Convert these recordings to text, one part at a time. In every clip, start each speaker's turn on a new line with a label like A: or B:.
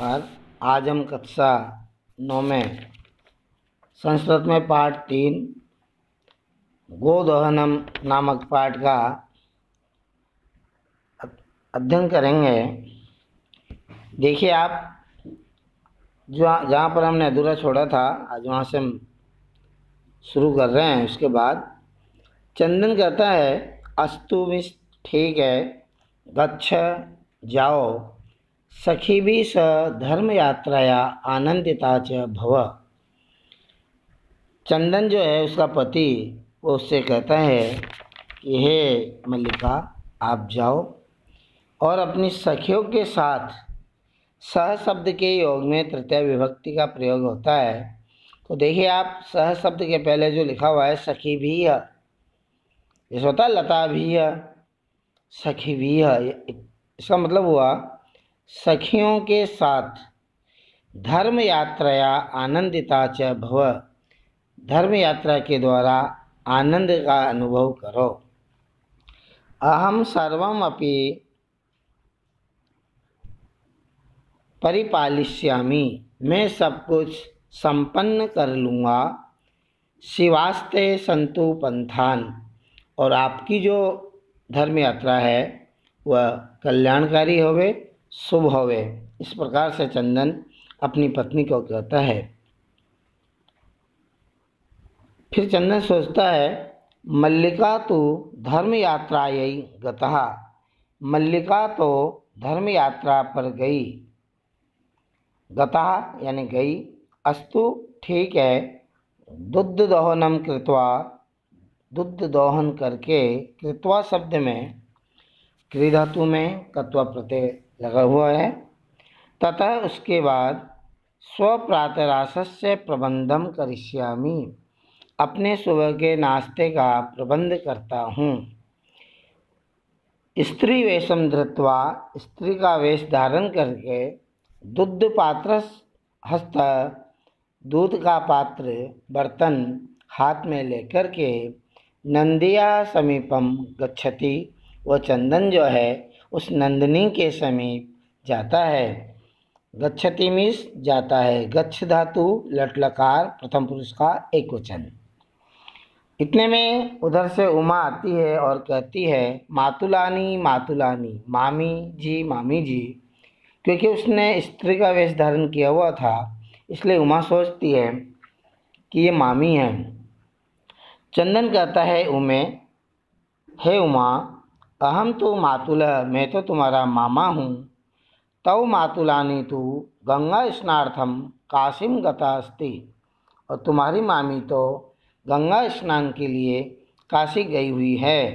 A: नमस्कार। आज हम कक्षा 9 में संस्कृत में पाठ 3 गोदोहनम नामक पाठ का अध्ययन करेंगे। देखिए आप जहाँ पर हमने अधूरा छोड़ा था आज वहाँ से हम शुरू कर रहे हैं। उसके बाद चंदन कहता है अस्तु मिस ठीक है, गच्छ जाओ, सखी भी स धर्म यात्राया आनंदिता च भव। चंदन जो है उसका पति वो उससे कहता है कि हे मल्लिका आप जाओ और अपनी सखियों के साथ सह शब्द के योग में तृतीय विभक्ति का प्रयोग होता है। तो देखिए आप सह शब्द के पहले जो लिखा हुआ है सखी भी है, जैसे होता है लता भी है, सखी भी है, इसका मतलब हुआ सखियों के साथ धर्म यात्राया आनंदिता च भव, धर्म यात्रा के द्वारा आनंद का अनुभव करो। अहम सर्वम अपि परिपालिष्यामि, मैं सब कुछ संपन्न कर लूँगा। शिवास्ते संतु पंथान, और आपकी जो धर्म यात्रा है वह कल्याणकारी होवे, शुभ होवे। इस प्रकार से चंदन अपनी पत्नी को कहता है। फिर चंदन सोचता है मल्लिका तो धर्म यात्रायै गतः, मल्लिका तो धर्म यात्रा पर गई, गतः यानी गई, अस्तु ठीक है, दुग्ध दोहनम कृत्वा, दुग्ध दोहन करके, कृत्वा शब्द में क्री धातु में कत्वा प्रत्यय लगा हुआ है। तथा उसके बाद स्वप्रातराशस्य प्रबंधम करिष्यामि, अपने सुबह के नाश्ते का प्रबंध करता हूँ। स्त्री वेशम धृत्वा, स्त्री का वेश धारण करके, दुग्ध पात्र हस्त, दूध का पात्र बर्तन हाथ में लेकर के, नंदिया समीपम गच्छति, वह चंदन जो है उस नंदिनी के समीप जाता है। गच्छति मीन्स जाता है, गच्छ धातु लट लकार प्रथम पुरुष का एक वचन। इतने में उधर से उमा आती है और कहती है मातुलानी मातुलानी, मामी जी। क्योंकि उसने स्त्री का वेश धारण किया हुआ था इसलिए उमा सोचती है कि ये मामी है। चंदन कहता है उमे, हे उमा, अहम तो मातुल, मैं तो तुम्हारा मामा हूँ। तव मातुलानी तू गंगा स्नार्थम काशीम गता अस्ति, और तुम्हारी मामी तो गंगा स्नान के लिए काशी गई हुई है।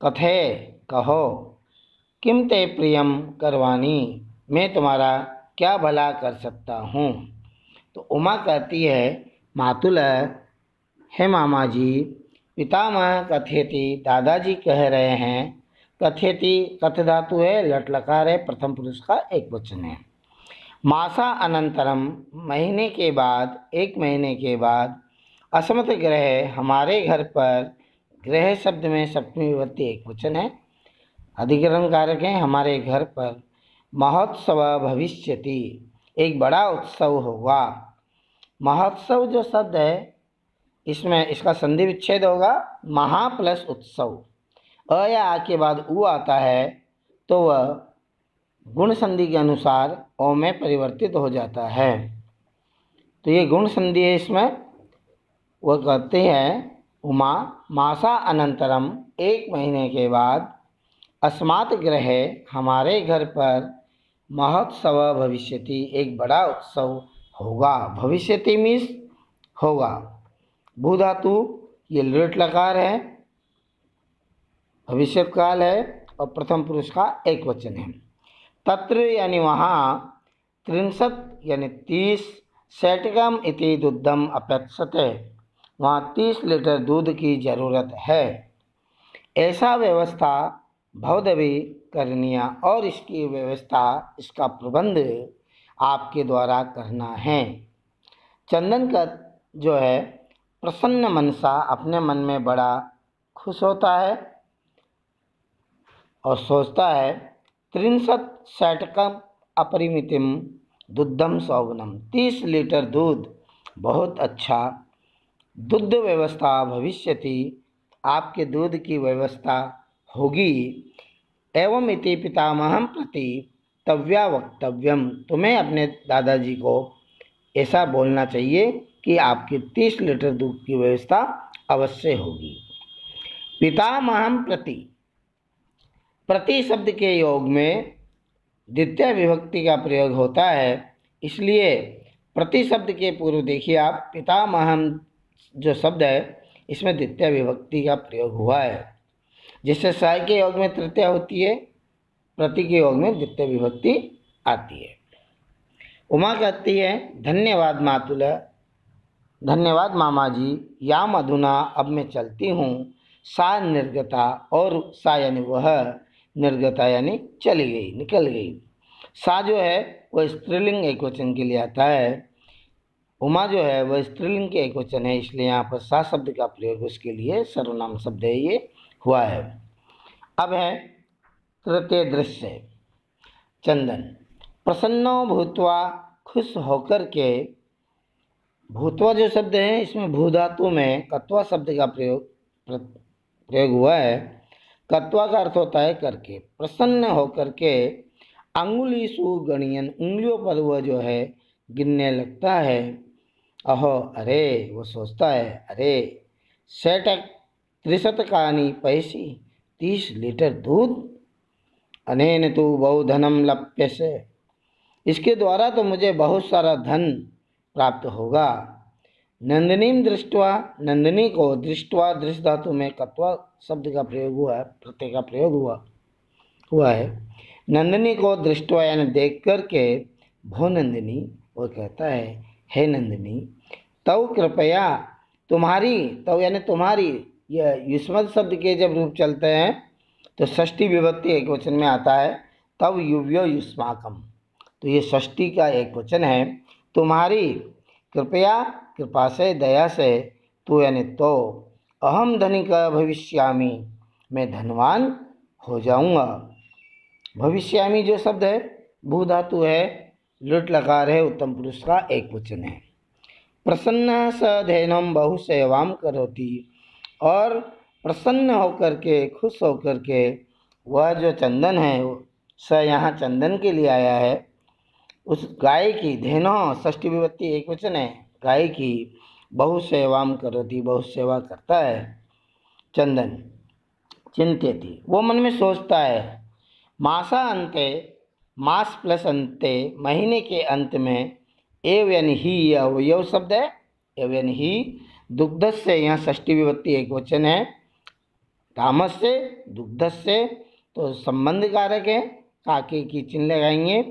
A: कथे कहो, किम ते प्रियम करवानी, मैं तुम्हारा क्या भला कर सकता हूँ। तो उमा कहती है मातुल, हे मामा जी, पितामह कथेति, दादाजी कह रहे हैं। कथेति कथ धातु है, लट लकार है, प्रथम पुरुष का एक वचन है। मासा अनंतरम, महीने के बाद, एक महीने के बाद, असमत ग्रह, हमारे घर पर, ग्रह शब्द में सप्तमी विभक्ति एक वचन है, अधिकरण कारक है, हमारे घर पर, महोत्सव भविष्यति, एक बड़ा उत्सव होगा। महोत्सव जो शब्द है इसमें इसका संधि विच्छेद होगा, महा प्लस उत्सव, अ या आ के बाद उ आता है तो वह गुण संधि के अनुसार ओ में परिवर्तित हो जाता है। तो ये गुण संधि है इसमें। वह कहते हैं उमा, मासा अनंतरम, एक महीने के बाद, अस्मात् ग्रह, हमारे घर पर, महोत्सव भविष्यति, एक बड़ा उत्सव होगा। भविष्यति मीन्स होगा। भू धातु ये लृट लकार है, भविष्य काल है और प्रथम पुरुष का एक वचन है। तत्र यानी वहाँ, 63 यानी 30, शैटकम इति दुग्धम अपेक्षते, वहाँ 30 लीटर दूध की जरूरत है। ऐसा व्यवस्था भवदभी करनिया, और इसकी व्यवस्था, इसका प्रबंध आपके द्वारा करना है। चंदन का जो है प्रसन्न मनसा, अपने मन में बड़ा खुश होता है और सोचता है 63 शैटकम अपरिमितिम दुग्धम सौवनम। 30 लीटर दूध, बहुत अच्छा। दुग्ध व्यवस्था भविष्यति, आपके दूध की व्यवस्था होगी। एवं इति पितामहं प्रति तव्या वक्तव्यम, तुम्हें अपने दादाजी को ऐसा बोलना चाहिए कि आपकी 30 लीटर दूध की व्यवस्था अवश्य होगी। पितामहं प्रति, प्रति शब्द के योग में द्वितीय विभक्ति का प्रयोग होता है, इसलिए प्रति शब्द के पूर्व देखिए आप, पितामहं जो शब्द है इसमें द्वितीय विभक्ति का प्रयोग हुआ है, जिससे साय के योग में तृतीया होती है, प्रति के योग में द्वितीय विभक्ति आती है। उमा कहती है, धन्यवाद मातुल, धन्यवाद मामा जी, याम अधुना, अब मैं चलती हूँ। सा निर्गता, और सा यानी वह, निर्गता यानी चली गई, निकल गई। सा जो है वह स्त्रीलिंग एकवचन के लिए आता है, उमा जो है वह स्त्रीलिंग के एकवचन है, इसलिए यहाँ पर सा शब्द का प्रयोग उसके लिए सर्वनाम शब्द है ये हुआ है। अब है तृतीय दृश्य, चंदन। प्रसन्नो भूत्वा, खुश होकर के। भूत्वा जो शब्द है इसमें भू धातु में कत्वा शब्द का प्रयोग हुआ है। कत्वा का अर्थ होता है करके। प्रसन्न होकर के, अंगुलीसु गणयन, उंगलियों पर वह जो है गिनने लगता है। अहो, अरे, वो सोचता है, अरे। सेटक 63 पैसी, 30 लीटर दूध। अनेन तु बहुधनम लप्यसे, इसके द्वारा तो मुझे बहुत सारा धन प्राप्त होगा। नंदिनीम दृष्टवा, नंदिनी को दृष्टवा, दृष्ट धातु में कत्वा शब्द का प्रयोग हुआ है, प्रत्यय का प्रयोग हुआ है। नंदिनी को दृष्टवा यानी देख करके, भो नंदिनी, वो कहता है, हे नंदिनी। तव कृपया, तुम्हारी, तव यानी तुम्हारी, यह युष्मत् शब्द के जब रूप चलते हैं तो षष्ठी विभक्ति एक वचन में आता है। तव युव्यो युष्माकम, तो ये षष्ठी का एक वचन है। तुम्हारी कृपया, कृपा से, दया से, तो यानी तो, अहम धनिक भविष्यामि, मैं धनवान हो जाऊंगा। भविष्यामि जो शब्द है भू धातु है, लुट लकार है, उत्तम पुरुष का एक वचन है। प्रसन्न स धैनम बहु सेवाम करोति, और प्रसन्न होकर के, खुश होकर के, वह जो चंदन है, स यहाँ चंदन के लिए आया है, उस गाय की, धेनो षष्ठी विभक्ति एक वचन है, गाय की, बहु सेवाम करोति, बहुत सेवा करता है चंदन। चिंत्यति, वो मन में सोचता है। मासा अंते, मास प्लस अंते, महीने के अंत में, एव यानी ही, अवयव शब्द है, एव यानी ही, दुग्धस से, यहाँ षष्ठी विभक्ति एक वचन है, तामस से, दुग्धस से, तो संबंध कारक है, काके की चिन्ह लगाएंगे।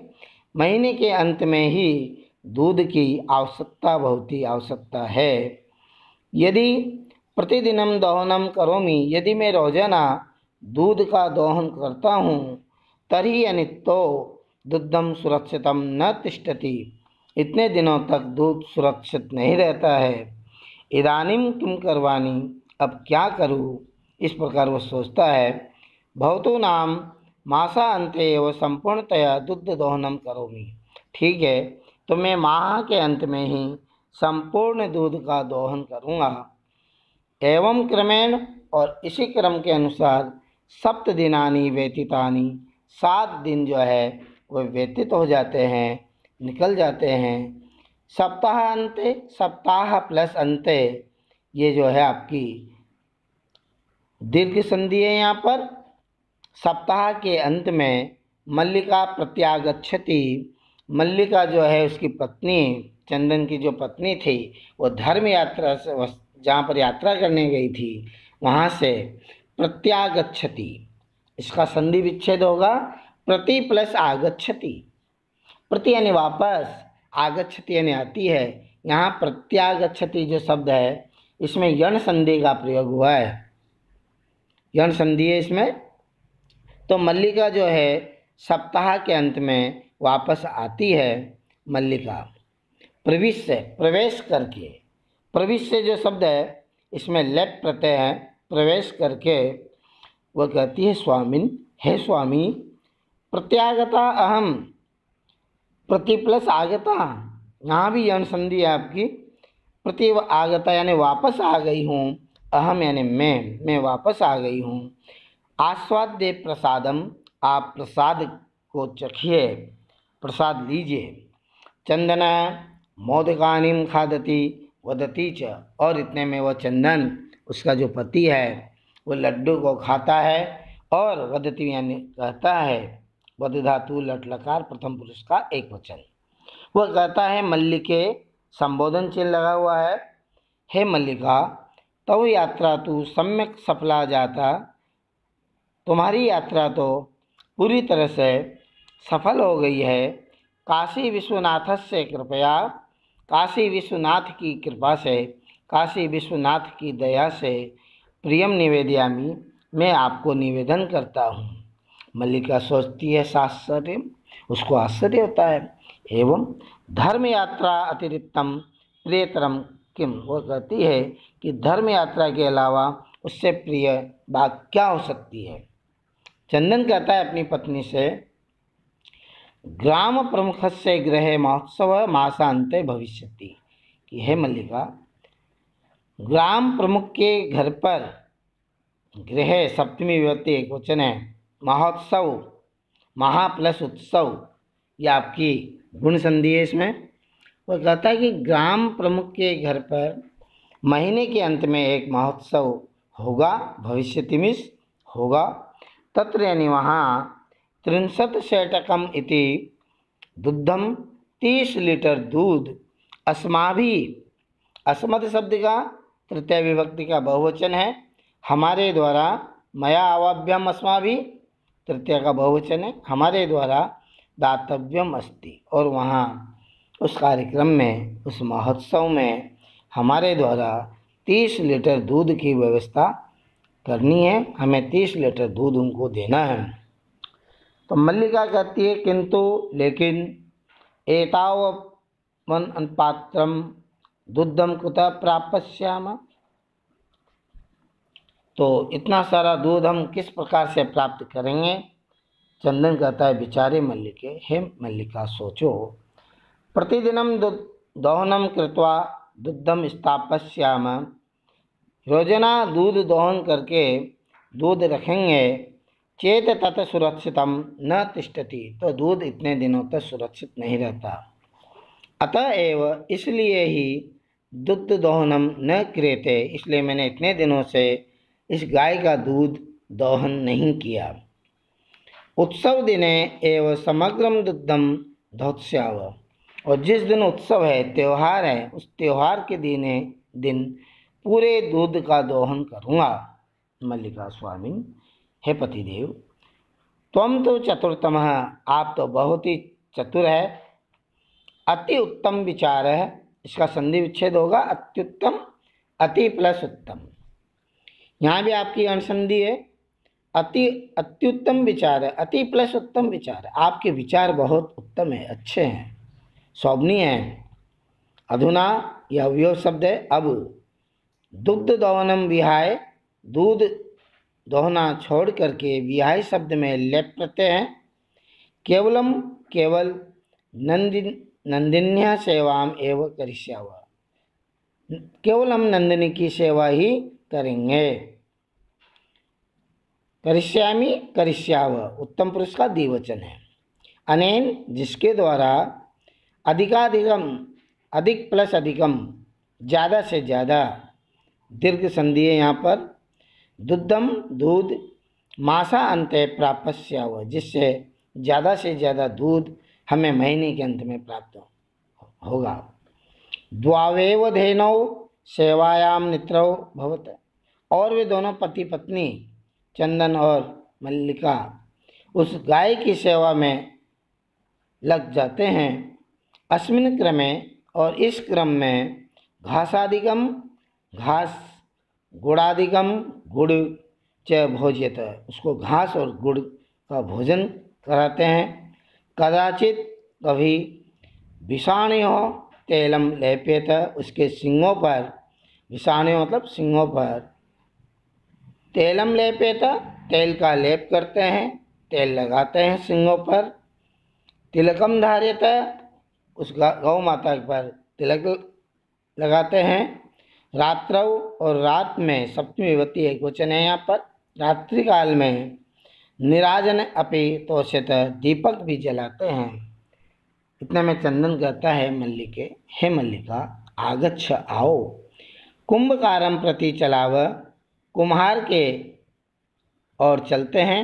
A: महीने के अंत में ही दूध की आवश्यकता, बहुत ही आवश्यकता है। यदि प्रतिदिनम दोहनम करोमि, यदि मैं रोजाना दूध का दोहन करता हूँ, तरी यानी तो, दुग्धम सुरक्षितम न तिष्ठति, इतने दिनों तक दूध सुरक्षित नहीं रहता है। इदानीम किम करवानी, अब क्या करूँ, इस प्रकार वो सोचता है। भवतु नाम मासा अंते एव संपूर्णतया दुग्ध दोहनम करोमि, ठीक है, तो मैं माह के अंत में ही संपूर्ण दूध का दोहन करूँगा। एवं क्रमेण, और इसी क्रम के अनुसार, सप्त दिनानि व्यतीतानि, 7 दिन जो है वो व्यतीत हो जाते हैं, निकल जाते हैं। सप्ताह अंते, सप्ताह प्लस अंते, ये जो है आपकी दीर्घ संधि है यहाँ पर। सप्ताह के अंत में मल्लिका प्रत्यागच्छति, मल्लिका जो है उसकी पत्नी, चंदन की जो पत्नी थी, वो धर्म यात्रा से, जहाँ पर यात्रा करने गई थी, वहाँ से प्रत्यागच्छति, इसका संधि विच्छेद होगा। प्रति प्लस आगच्छति, प्रति यानी वापस, आगच्छति यानी आती है। यहाँ प्रत्यागच्छति जो शब्द है इसमें यण संधि का प्रयोग हुआ है, यण संधि है इसमें। तो मल्लिका जो है सप्ताह के अंत में वापस आती है। मल्लिका प्रविश से, प्रवेश करके, प्रविश से जो शब्द है इसमें लेट प्रत्यय है, प्रवेश करके वह कहती है, स्वामिन, हे स्वामी। प्रत्यागता अहम, प्रति प्लस आगता, यहाँ भी यण संधि है आपकी। प्रति आगता यानी वापस आ गई हूँ, अहम यानी मैं वापस आ गई हूँ। आस्वाद्य प्रसादम, आप प्रसाद को चखिए, प्रसाद लीजिए। चंदन मोदकानिम खादती वदती च, और इतने में वह चंदन, उसका जो पति है, वो लड्डू को खाता है और वदती यानी कहता है। वद धातु लट लकार प्रथम पुरुष का एक वचन। वह कहता है, मल्लिके, संबोधन चिन्ह लगा हुआ है, हे मल्लिका, तव यात्रा तू सम्यक सफला जाता, तुम्हारी यात्रा तो पूरी तरह से सफल हो गई है। काशी विश्वनाथ से कृपया, काशी विश्वनाथ की कृपा से, काशी विश्वनाथ की दया से, प्रियम निवेदयामी, मैं आपको निवेदन करता हूँ। मल्लिका सोचती है साश्चर्य, उसको आश्चर्य होता है। एवं धर्म यात्रा अतिरिक्तम प्रियतरम किम, वो कहती है कि धर्म यात्रा के अलावा उससे प्रिय बात क्या हो सकती है। चंदन कहता है अपनी पत्नी से, ग्राम प्रमुख से गृह महोत्सव मासांते भविष्यति, कि हे मल्लिका, ग्राम प्रमुख के घर पर, गृह सप्तमी विभक्ति एक वचन है, महोत्सव, महा प्लस उत्सव, यह आपकी गुण संधि है इसमें। वह कहता है कि ग्राम प्रमुख के घर पर महीने के अंत में एक महोत्सव होगा, भविष्यति मिस होगा। तत्र यानी वहाँ 63 शैटकम इति दुग्धम, 30 लीटर दूध, अस्माभि, अस्मद शब्द का तृतीय विभक्ति का बहुवचन है, हमारे द्वारा, मया अवाभ्यम अस्माभि तृतीय का बहुवचन है, हमारे द्वारा दातव्यम अस्ति, और वहाँ उस कार्यक्रम में, उस महोत्सव में हमारे द्वारा 30 लीटर दूध की व्यवस्था करनी है, हमें 30 लीटर दूध उनको देना है। तो मल्लिका कहती है, किंतु लेकिन, एतावन् पात्रम दुग्धम कुतः प्राप्स्याम, तो इतना सारा दूध हम किस प्रकार से प्राप्त करेंगे। चंदन कहता है, विचारे मल्लिके, हे मल्लिका सोचो, प्रतिदिनम दोहनम कृत्वा दुग्धम स्थापस्याम, रोजाना दूध दोहन करके दूध रखेंगे, चेत तत् सुरक्षितम न तिष्ठति, तो दूध इतने दिनों तक सुरक्षित नहीं रहता। अतएव इसलिए ही दुग्ध दोहनम न क्रियते, इसलिए मैंने इतने दिनों से इस गाय का दूध दोहन नहीं किया। उत्सव दिने एव समग्रम दुग्धम दोत्स्याव, और जिस दिन उत्सव है, त्यौहार है, उस त्यौहार के दिन पूरे दूध का दोहन करूँगा। मल्लिका स्वामी, हे पतिदेव, त्वम तो चतुरतमः, आप तो बहुत ही चतुर है। अति उत्तम विचार है, इसका संधि विच्छेद होगा, अत्युत्तम, अति प्लस उत्तम, यहाँ भी आपकी अनुसंधि है। अत्युत्तम विचार है, अति प्लस उत्तम विचार है, आपके विचार बहुत उत्तम है, अच्छे हैं, शोभनीय हैं। अधुना यह अवयव शब्द है अब। दुग्ध दोहनम विहाय, दूध दोहना छोड़ करके, विहाय शब्द में लेप प्रत्यय है। केवलम, केवल, नंदिन्या सेवाम एव करिष्याव, केवल हम नंदिनी की सेवा ही करेंगे। करिष्यामि, करिष्याव उत्तम पुरुष का द्विवचन है। अनेन, जिसके द्वारा, अधिकाधिकम, अधिक प्लस अधिकम, ज़्यादा से ज़्यादा, दीर्घ संधि है यहाँ पर। दुग्धम, दूध, मासा अंते प्राप्स्याव, जिससे ज़्यादा से ज़्यादा दूध हमें महीने के अंत में प्राप्त होगा। द्वावेव धेनौ सेवायाम नित्रौ भवत, और वे दोनों पति पत्नी, चंदन और मल्लिका, उस गाय की सेवा में लग जाते हैं। अस्मिन् क्रमे, और इस क्रम में, घासादिकम, घास, गुड़ादिकम, गुड़, च भोज्यत, उसको घास और गुड़ का भोजन कराते हैं। कदाचित, कभी, विषाणयो तेलम लेप्यत, उसके सिंगों पर, विषाणयो मतलब सिंगों पर, तेलम लेप्यत, तेल का लेप करते हैं, तेल लगाते हैं सिंगों पर। तिलकम धार्यत, उस गौ माता पर तिलक लगाते हैं। रात्रौ और रात में सप्तमी विभक्ति एक वचन है। यहाँ पर रात्रि काल में निराजन अपि तोषित दीपक भी जलाते हैं। इतने में चंदन कहता है मल्लिके, हे मल्लिका आगच्छ आओ। कुंभकारम प्रति चलाव, कुम्हार के और चलते हैं।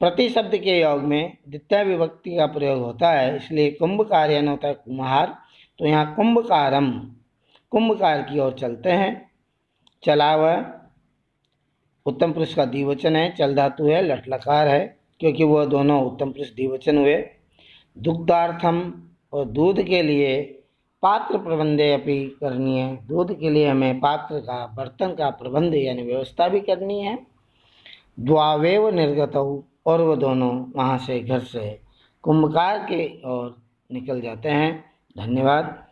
A: प्रति शब्द के योग में द्वितीय विभक्ति का प्रयोग होता है, इसलिए कुंभकार यानी होता है कुम्हार। तो यहाँ कुंभकारम कुंभकार की ओर चलते हैं। चलाव उत्तम पुरुष का द्विवचन है, चल धातु है, लट लकार है, क्योंकि वह दोनों उत्तम पुरुष द्विवचन हुए। दुग्धार्थम और दूध के लिए पात्र प्रबंधे अपि करनी है। दूध के लिए हमें पात्र का, बर्तन का प्रबंध यानी व्यवस्था भी करनी है। द्वावेव निर्गतौ और वो दोनों वहाँ से घर से कुंभकार के ओर निकल जाते हैं। धन्यवाद।